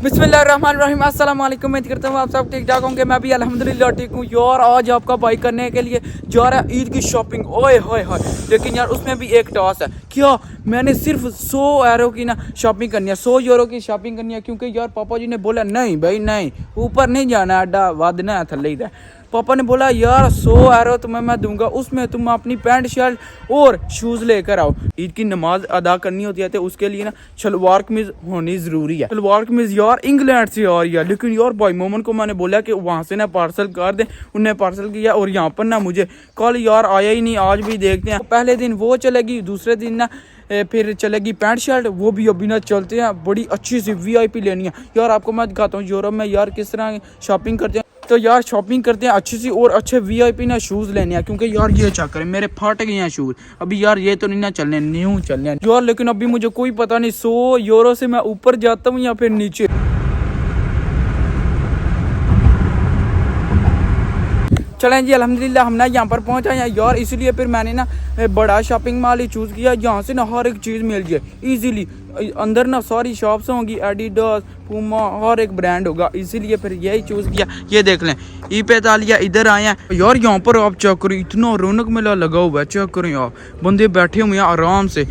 बिस्मिल्लाहिर्रहमानिर्रहीम अस्सलाम वालेकुम। उम्मीद करता हूँ आप सब ठीक ठाक होंगे। मैं भी अल्हम्दुलिल्लाह ठीक हूँ। यार आज आपका बाई करने के लिए जा रहा है ईद की शॉपिंग। ओए होए होए, लेकिन यार उसमें भी एक टास्क है। क्या मैंने सिर्फ 100 यूरो की ना शॉपिंग करनी है, 100 यूरो की शॉपिंग करनी है, क्योंकि यार पापा जी ने बोला नहीं भाई नहीं, ऊपर नहीं जाना, अड्डा वादना है, थल्ले ही है। पापा ने बोला यार 100 यूरो तुम्हें मैं दूंगा, उसमें तुम अपनी पैंट शर्ट और शूज़ लेकर आओ। ईद की नमाज अदा करनी होती है तो उसके लिए ना शलवार कमीज होनी ज़रूरी है। शलवार कमीज यार इंग्लैंड से आ रही है, लेकिन यार भाई मोमन को मैंने बोला कि वहाँ से ना पार्सल कर दें, उनने पार्सल किया और यहाँ पर ना मुझे कल यार आया ही नहीं। आज भी देखते हैं, पहले दिन वो चलेगी, दूसरे दिन ना फिर चलेगी पैंट शर्ट, वो भी अभी ना चलते हैं। बड़ी अच्छी सी VIP लेनी है यार। आपको मैं दिखाता हूँ यूरोप में यार किस तरह शॉपिंग करते हैं। तो यार शॉपिंग करते हैं अच्छी सी और अच्छे VIP ना शूज़ लेने हैं, क्योंकि यार ये चेक करें मेरे फट गए हैं शूज़। अभी यार ये तो नहीं ना चलने, न्यू चलने यार। लेकिन अभी मुझे कोई पता नहीं 100 यूरो से मैं ऊपर जाता हूँ या फिर नीचे। चलें जी, अल्हम्दुलिल्लाह हम ना यहाँ पर पहुँच आए हैं यार। इसलिए फिर मैंने ना बड़ा शॉपिंग मॉल ही चूज़ किया, यहाँ से ना हर एक चीज़ मिल जाए ईजीली। अंदर ना सारी शॉप्स होंगी, एडिडास, पूमा, हर एक ब्रांड होगा, इसीलिए फिर यही चूज़ किया। ये देख लें E45 इधर आए हैं यार। यहाँ पर आप चेक करें, इतना रौनक मेला लगा हुआ है। चेक करें आप, बंदे बैठे हुए हैं आराम से।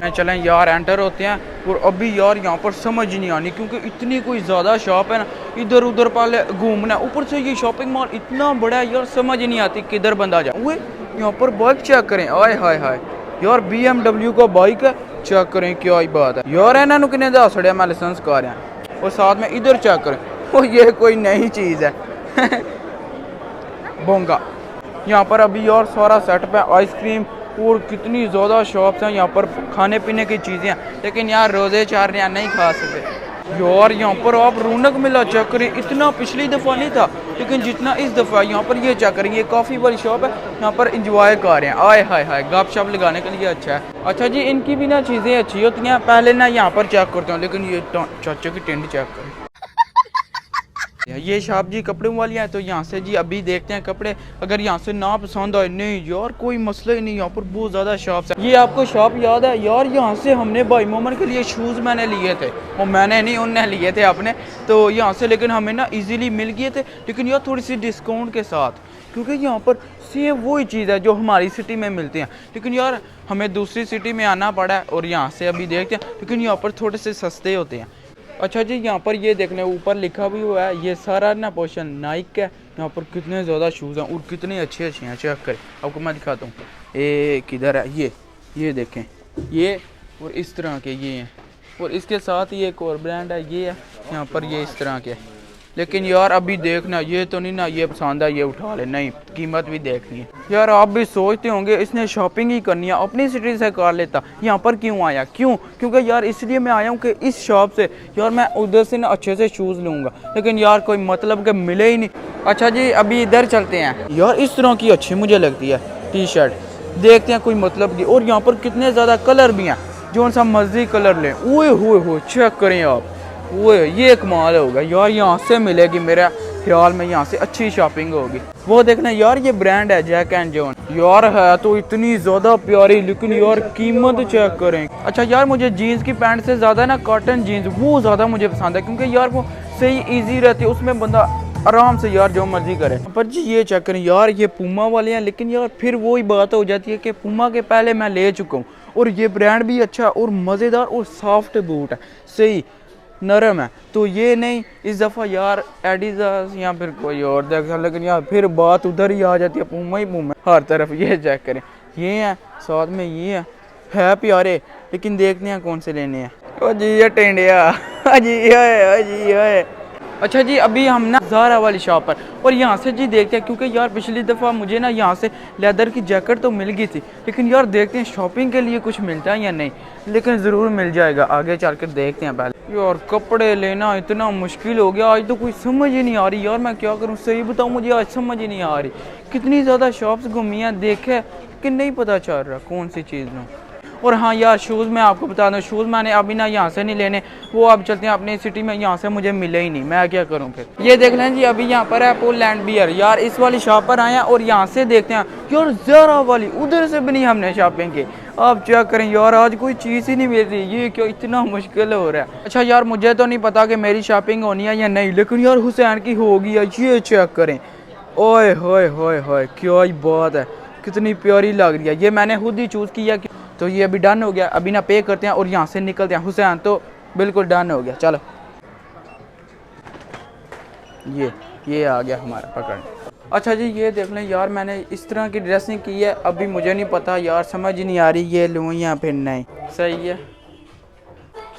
चलें यार एंटर होते हैं। और अभी यार यहाँ पर समझ नहीं आनी, क्योंकि इतनी कोई ज़्यादा शॉप है ना, इधर उधर पहले घूमना, ऊपर से ये शॉपिंग मॉल इतना बड़ा है यार, समझ ही नहीं आती किधर बंदा जाए। वो यहाँ पर बाइक चेक करें, आए हाय हाय यार, BMW का बाइक है। चेक करें क्या ही बात है यार, इन्होंने कितने दस मैं लाइसेंस कर रहा है। और साथ में इधर चेक करें, वो ये कोई नई चीज़ है बोंगा। यहाँ पर अभी यार सारा सेटअप है, आइसक्रीम और कितनी ज़्यादा शॉप्स हैं यहाँ पर, खाने पीने की चीज़ें हैं। लेकिन यार रोज़े चार रियाल नहीं खा सकते यार। यहाँ पर आप रौनक मेला चेक करें, इतना पिछली दफ़ा नहीं था, लेकिन जितना इस दफ़ा यहाँ पर ये चेक करें। ये काफ़ी बड़ी शॉप है, यहाँ पर इंजॉय कर रहे हैं। आए हाय हाय, गप शप लगाने के लिए अच्छा है। अच्छा जी, इनकी भी ना चीज़ें अच्छी होती हैं। पहले ना यहाँ पर चेक करता हूँ, लेकिन ये चाचा की टेंट चेक करें। ये शॉप जी कपड़ों वाली है, तो यहाँ से जी अभी देखते हैं कपड़े। अगर यहाँ से ना पसंद आए, नहीं यार कोई मसला ही नहीं, यहाँ पर बहुत ज़्यादा शॉप्स है। ये आपको शॉप याद है यार, यहाँ से हमने भाई मोमन के लिए शूज़ मैंने लिए थे, वो मैंने नहीं उनने लिए थे अपने, तो यहाँ से लेकिन हमें ना इजीली मिल गए थे, लेकिन यार थोड़ी सी डिस्काउंट के साथ, क्योंकि यहाँ पर सेम वही चीज़ है जो हमारी सिटी में मिलती हैं, लेकिन यार हमें दूसरी सिटी में आना पड़ा है। और यहाँ से अभी देखते हैं, लेकिन यहाँ पर थोड़े से सस्ते होते हैं। अच्छा जी, यहाँ पर ये देखने ऊपर लिखा भी हुआ है, ये सारा ना पोर्शन नाइक का। यहाँ पर कितने ज़्यादा शूज़ हैं और कितने अच्छे अच्छे हैं। चेक करें, आपको मैं दिखाता हूँ। ये किधर है, ये देखें, ये और इस तरह के ये हैं, और इसके साथ ही एक और ब्रांड है, ये है यहाँ पर, ये इस तरह के। लेकिन यार अभी देखना, ये तो नहीं ना ये पसंद है ये उठा ले, नहीं कीमत भी देखनी है। यार आप भी सोचते होंगे इसने शॉपिंग ही करनी है, अपनी सिटी से कर लेता, यहाँ पर क्यों आया? क्योंकि यार इसलिए मैं आया हूँ कि इस शॉप से यार मैं उधर से ना अच्छे से शूज़ लूँगा, लेकिन यार कोई मतलब के मिले ही नहीं। अच्छा जी, अभी इधर चलते हैं यार। इस तरह की अच्छी मुझे लगती है T-शर्ट, देखते हैं कोई मतलब की। और यहाँ पर कितने ज़्यादा कलर भी हैं, जो सा मर्जी कलर लें। ओए हो चेक करें आप, वो ये कमाल होगा यार। यहाँ से मिलेगी मेरा ख्याल में, यहाँ से अच्छी शॉपिंग होगी। वो देखना यार, ये ब्रांड है जैक एंड जॉन यार, है तो इतनी ज़्यादा प्यारी, लेकिन यार कीमत चेक करें। अच्छा यार, मुझे जीन्स की पैंट से ज़्यादा ना कॉटन जीन्स वो ज़्यादा मुझे पसंद है, क्योंकि यार वो सही ईजी रहती है, उसमें बंदा आराम से यार जो मर्जी करे। पर जी ये चेक करें यार, ये पूमा वाले हैं, लेकिन यार फिर वही बात हो जाती है कि पूमा के पहले मैं ले चुका हूँ, और ये ब्रांड भी अच्छा और मज़ेदार और सॉफ्ट बूट है, सही नरम है। तो ये नहीं, इस दफ़ा यार एडिडास या फिर कोई और देखा, लेकिन यार फिर बात उधर ही आ जाती है, पूमा ही पूमा हर तरफ। ये चेक करें, ये है साथ में, ये है प्यारे, लेकिन देखते हैं कौन से लेने हैं। ओ जी ये टेंडिया, जी है। अच्छा जी, अभी हम ना ज़ारा वाली शॉप पर, और यहाँ से जी देखते हैं, क्योंकि यार पिछली दफ़ा मुझे ना यहाँ से लेदर की जैकेट तो मिल गई थी, लेकिन यार देखते हैं शॉपिंग के लिए कुछ मिलता है या नहीं, लेकिन ज़रूर मिल जाएगा, आगे चल कर देखते हैं। पहले यार कपड़े लेना इतना मुश्किल हो गया आज, तो कोई समझ ही नहीं आ रही यार, मैं क्या करूँ, सही बताऊँ मुझे आज समझ ही नहीं आ रही। कितनी ज़्यादा शॉप्स घूमी हैं, देखे, लेकिन नहीं पता चल रहा कौन सी चीज़ लूँ। और हाँ यार शूज़ मैं आपको बता दूँ, शूज़ मैंने अभी ना यहाँ से नहीं लेने, वो अब चलते हैं अपनी सिटी में, यहाँ से मुझे मिले ही नहीं, मैं क्या करूँ फिर। ये देख लें जी, अभी यहाँ पर है पोलैंड बियर यार, इस वाली शॉप पर आए हैं और यहाँ से देखते हैं यार ज़ारा वाली, उधर से भी नहीं हमने शॉपिंग की। आप चेक करें यार, आज कोई चीज़ ही नहीं मिल रही, ये क्यों इतना मुश्किल हो रहा है। अच्छा यार मुझे तो नहीं पता कि मेरी शॉपिंग होनी है या नहीं, लेकिन यार हुसैन की होगी है, ये चेक करें। ओए होए होए होए, क्या ही बात है, कितनी प्यारी लग रही है। ये मैंने खुद ही चूज़ किया, तो ये अभी डन हो गया। अभी ना पे करते हैं और यहाँ से निकलते हैं। हुसैन तो बिल्कुल डन हो गया, चलो ये आ गया हमारा पकड़। अच्छा जी ये देख लें यार, मैंने इस तरह की ड्रेसिंग की है, अभी मुझे नहीं पता यार, समझ नहीं आ रही ये लूँ या फिर नहीं। सही है,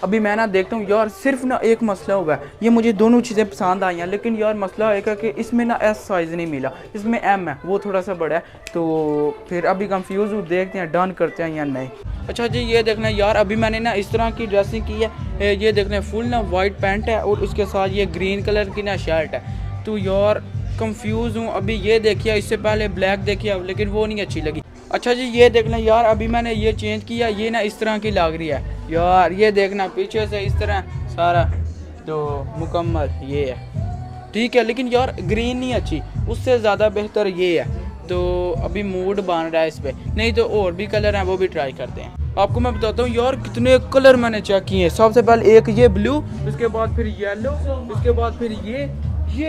अभी मैं ना देखता हूँ यार। सिर्फ ना एक मसला हुआ है, ये मुझे दोनों चीज़ें पसंद आई हैं, लेकिन यार मसला एक है कि इसमें ना एस साइज़ नहीं मिला, इसमें एम है, वो थोड़ा सा बड़ा है, तो फिर अभी कंफ्यूज हूँ, देखते हैं डन करते हैं या नहीं। अच्छा जी ये देखना यार, अभी मैंने ना इस तरह की ड्रेसिंग की है, ये देखना फुल ना वाइट पैंट है और उसके साथ ये ग्रीन कलर की ना शर्ट है, तो यार कंफ्यूज हूँ। अभी ये देखिए, इससे पहले ब्लैक देखिए, लेकिन वो नहीं अच्छी लगी। अच्छा जी ये देख लें यार, अभी मैंने ये चेंज किया, ये ना इस तरह की लग रही है यार, ये देखना पीछे से इस तरह सारा तो मुकम्मल ये है, ठीक है, लेकिन यार ग्रीन नहीं अच्छी, उससे ज़्यादा बेहतर ये है। तो अभी मूड बन रहा है इस पर, नहीं तो और भी कलर हैं वो भी ट्राई करते हैं। आपको मैं बताता हूँ यार कितने कलर मैंने चेक किए हैं। सबसे पहले एक ये ब्लू, उसके बाद फिर येलो, उसके बाद फिर ये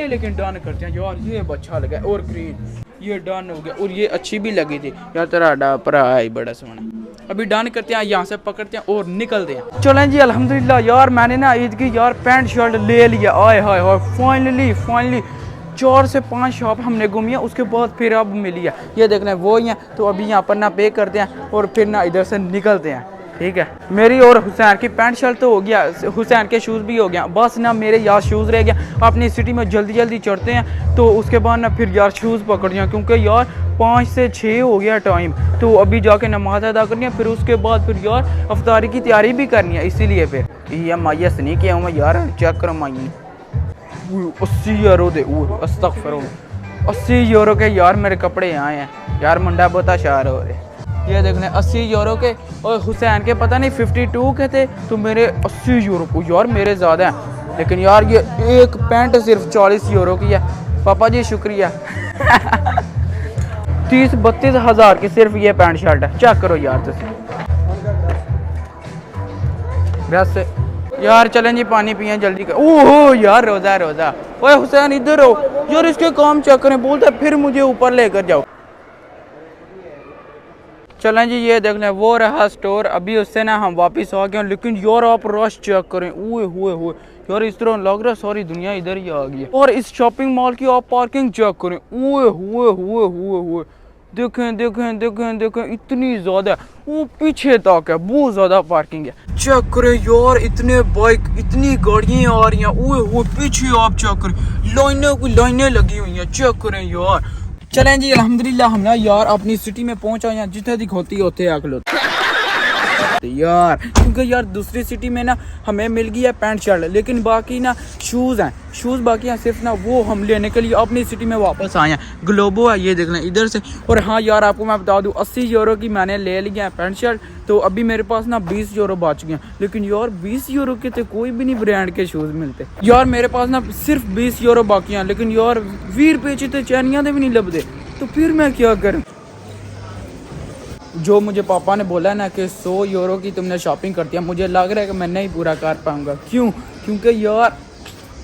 लेकिन डन करते हैं यार, ये अच्छा लगा, और ग्रीन ये डन हो गया, और ये अच्छी भी लगी थी यार, तेरा भरा है बड़ा सोना। अभी डन करते हैं, यहाँ से पकड़ते हैं और निकलते हैं। चलें जी अल्हम्दुलिल्लाह यार, मैंने ना ईद की यार पैंट शर्ट ले लिया, आए हाय हाय, फाइनली 4 से 5 शॉप हमने घूमी है, उसके बाद फिर अब मिली है, ये देखना वो ही है। तो अभी यहाँ पर ना पे करते हैं और फिर ना इधर से निकलते हैं, ठीक है। मेरी और हुसैन की पैंट शर्ट तो हो गया, हुसैन के शूज़ भी हो गया, बस ना मेरे यार शूज़ रह गया। अपनी सिटी में जल्दी चढ़ते हैं, तो उसके बाद ना फिर यार शूज़ पकड़ दिया, क्योंकि यार 5 से 6 हो गया टाइम, तो अभी जाके नमाज अदा करनी है, फिर उसके बाद फिर यार अफ्तारी की तैयारी भी करनी है, इसीलिए फिर ये माइस नहीं किया हूँ यार, चेक करो माई 80 यूरो दे, अस्तगफिरुल्लाह 80 यूरो के यार मेरे कपड़े आए हैं यार, मुंडा बहुत शार हो रहे। ये देख लें 80 यूरो के, और हुसैन के पता नहीं 52 के थे, तो मेरे 80 यूरो को यार मेरे ज़्यादा हैं, लेकिन यार ये एक पैंट सिर्फ 40 यूरो की है। पापा जी शुक्रिया 30-32 हज़ार की सिर्फ ये पैंट शर्ट है, चेक करो यार तुम। वैसे यार चलें जी पानी पिए जल्दी कर। ओहो यार रोज़ा ओए हुसैन इधर हो यार, इसके काम चेक करें, बोलता फिर मुझे ऊपर लेकर जाओ। चलें जी ये देख लें, वो रहा स्टोर, अभी उससे ना हम वापस आ गए, लेकिन यार आप रश चेक करें, ओए हुए यार, इस तरह लग रहा है सारी दुनिया इधर ही आ गई है। और इस शॉपिंग मॉल की आप पार्किंग चेक करें, ओए हुए देखें इतनी ज़्यादा, वो पीछे तक है, बहुत ज़्यादा पार्किंग है। चेक करें यार, इतने बाइक, इतनी गाड़ियाँ आ रही हैं, ओए पीछे आप चेक करें, लाइनें लगी हुई हैं, चेक करें यार। चलें जी अल्हम्दुलिल्लाह हम ना यार अपनी सिटी में पहुंच आए हैं, जितने दिखोती होते अगलो यार, क्योंकि यार दूसरी सिटी में ना हमें मिल गई है पैंट शर्ट, लेकिन बाकी ना शूज़ हैं, शूज़ बाकी हैं सिर्फ ना, वो हम लेने के लिए अपनी सिटी में वापस आए हैं। ग्लोबो है, ये देख लें इधर से। और हाँ यार आपको मैं बता दूं, 80 यूरो की मैंने ले लिया है पैंट शर्ट, तो अभी मेरे पास ना 20 यूरो बच गए, लेकिन यार 20 यूरो के तो कोई भी नहीं ब्रांड के शूज़ मिलते यार, मेरे पास ना सिर्फ 20 यूरो बाकी हैं, लेकिन यार 20 रुपये तो चैनियाँ भी नहीं लभदे, तो फिर मैं क्या करूँ। जो मुझे पापा ने बोला ना कि 100 यूरो की तुमने शॉपिंग करती है, मुझे लग रहा है कि मैं नहीं पूरा कर पाऊँगा। क्यों? क्योंकि यार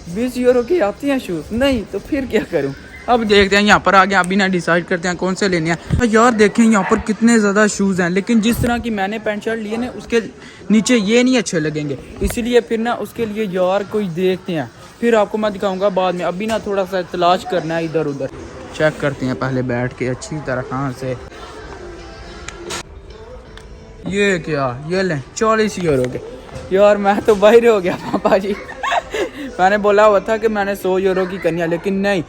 20 यूरो की आती हैं शूज़, नहीं तो फिर क्या करूँ। अब देखते हैं, यहाँ पर आ गया, अभी ना डिसाइड करते हैं कौन से लेने हैं। यार देखें यहाँ पर कितने ज़्यादा शूज़ हैं, लेकिन जिस तरह की मैंने पैंट शर्ट लिए ना उसके नीचे ये नहीं अच्छे लगेंगे, इसीलिए फिर ना उसके लिए यार कोई देखते हैं, फिर आपको मैं दिखाऊँगा बाद में। अभी ना थोड़ा सा तलाश करना है, इधर उधर चेक करते हैं पहले बैठ के अच्छी तरह से। ये क्या, ये लें 40 यूरो के यार, मैं तो बाहर हो गया पापा जी मैंने बोला हुआ था कि मैंने 100 यूरो की करनी है, लेकिन नहीं,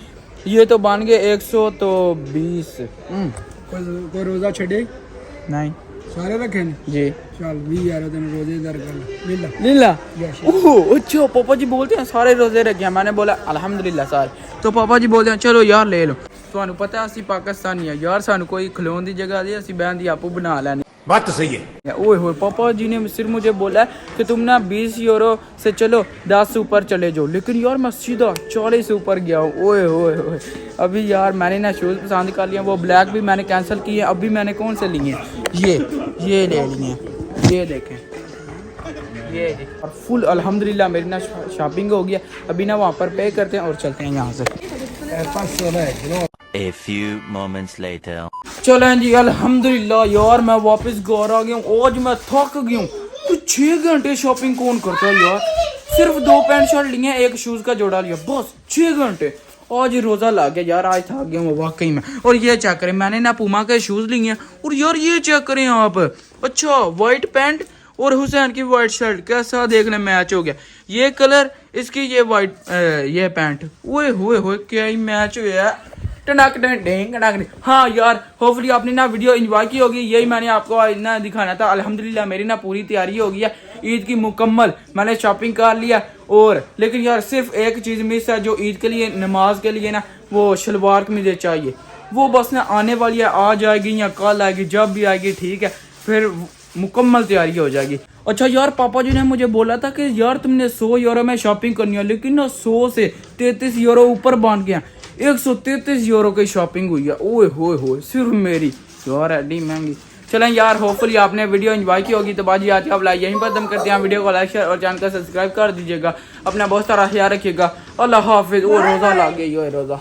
ये तो बन गए 100 तो 20। कोई रोज़ा छड़े नहीं सारे रखे जी, चल 20 यार तेन रोजे दर कर लीला। ओह अच्छा, पापा जी बोलते हैं सारे रोजे रखे हैं, मैंने बोला अल्हम्दुलिल्लाह सारे, तो पापा जी बोलते हैं चलो यार ले लो। ਤੁਹਾਨੂੰ पता असी पाकिस्तानी है यार, सानू कोई खलोन की जगह दे, असी बहन दी आपू बना लैनी। बात तो सही है। ओए होए, पापा जी ने सिर्फ मुझे बोला है कि तुम ना 20 यूरो से चलो 10 से ऊपर चले जाओ, लेकिन यार मैं सीधा 40 से ऊपर गया हूँ। ओए होए होए, अभी यार मैंने ना शूज़ पसंद कर लिया, वो ब्लैक भी मैंने कैंसिल किए। अभी मैंने कौन से लिए हैं, ये ले लिए हैं, ये देखें, ये जी। और फुल अल्हम्दुलिल्लाह मेरी ना शॉपिंग हो गया। अभी ना वहाँ पर पे करते हैं और चलते हैं यहाँ से। A few moments later. चलें जी, अल्हम्दुलिल्लाह यार मैं वापस घर आ गया हूँ। आज मैं थक गया हूँ। तो 6 घंटे शॉपिंग कौन करता है यार। सिर्फ 2 पैंट शर्ट लिए, एक शूज़ का जोड़ा लिया, बस 6 घंटे। आज रोज़ा लग गया यार, आज थक गया हूँ वाकई में। और ये चेक करें, मैंने ना पूमा के शूज़ लिए हैं। और यार ये चेक करें आप, अच्छा वाइट पैंट और हुसैन की वाइट शर्ट, कैसा देखने मैच हो गया। ये कलर इसकी, ये वाइट ये पैंट, ओए होए होए क्या ही मैच हुआ है। टनक ढेंग टनक। हाँ यार, होपफुली आपने ना वीडियो एंजॉय की होगी, यही मैंने आपको आज ना दिखाना था। अल्हम्दुलिल्लाह मेरी ना पूरी तैयारी हो गई है ईद की मुकम्मल, मैंने शॉपिंग कर लिया। और लेकिन यार सिर्फ एक चीज़ मिस है, जो ईद के लिए नमाज के लिए ना वो शलवार कमीज़ चाहिए, वो बस ना आने वाली है, आ जाएगी या कल आएगी, जब भी आएगी ठीक है, फिर मुकम्मल तैयारी हो जाएगी। अच्छा यार, पापा जी ने मुझे बोला था कि यार तुमने 100 यूरो में शॉपिंग करनी है, लेकिन ना 100 से 33 यूरो ऊपर बांध गया, 133 यूरो की शॉपिंग हुई है। ओए होए होए, सिर्फ मेरी यार, एडी महंगी। चलें यार, होपफुली आपने वीडियो एंजॉय की होगी। तो बाजी आज का व्लॉग यहीं पर खत्म करते हैं। वीडियो को लाइक शेयर और चैनल को सब्सक्राइब कर दीजिएगा। अपना बहुत सारा ख्याल रखिएगा। अल्लाह हाफिज़। वो रोज़ा लग गई, रोज़ा।